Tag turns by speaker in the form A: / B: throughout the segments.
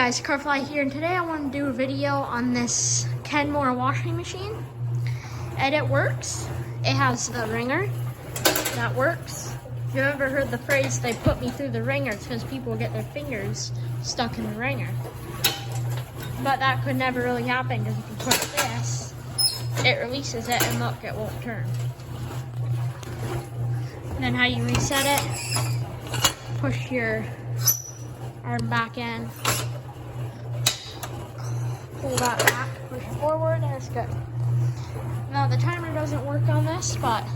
A: Guys, Carfly here, and today I want to do a video on this Kenmore washing machine. And it works. It has the wringer that works. If you ever heard the phrase, they put me through the wringer, it's because people get their fingers stuck in the wringer. But that could never really happen, because if you push this, it releases it, and look, it won't turn. And then how you reset it, push your arm back in, pull that back, push forward, and it's good. Now the timer doesn't work on this, but it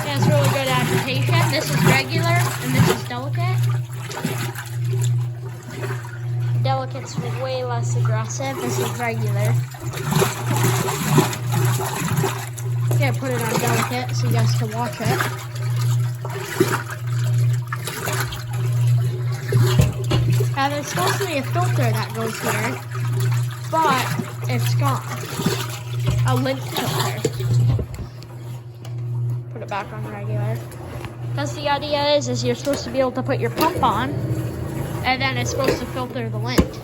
A: has really good agitation. This is regular, and this is delicate. Delicate's way less aggressive. This is regular. Yeah, put it on delicate so you guys can watch it. Now there's supposed to be a filter that goes here, but it's gone. A lint filter. Put it back on regular. Because the idea is you're supposed to be able to put your pump on, and then it's supposed to filter the lint.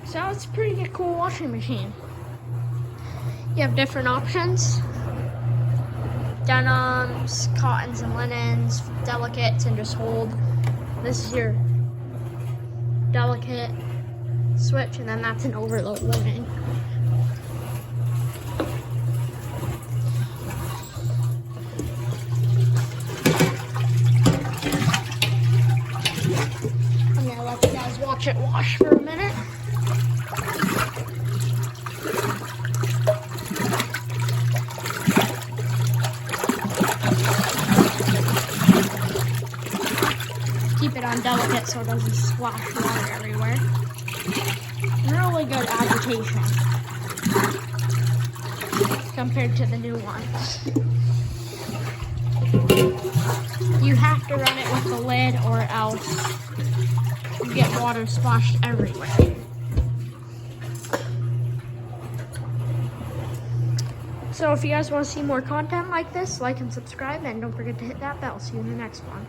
A: So it's a pretty cool washing machine. You have different options. Denims, cottons and linens, delicates, and just hold. This is your delicate switch, and then that's an overload warning. I'm gonna let you guys watch it wash for a minute. Keep it on delicate so it doesn't splash water everywhere. Really good agitation compared to the new ones. You have to run it with the lid, or else you get water splashed everywhere. So if you guys want to see more content like this, like and subscribe, and don't forget to hit that bell. See you in the next one.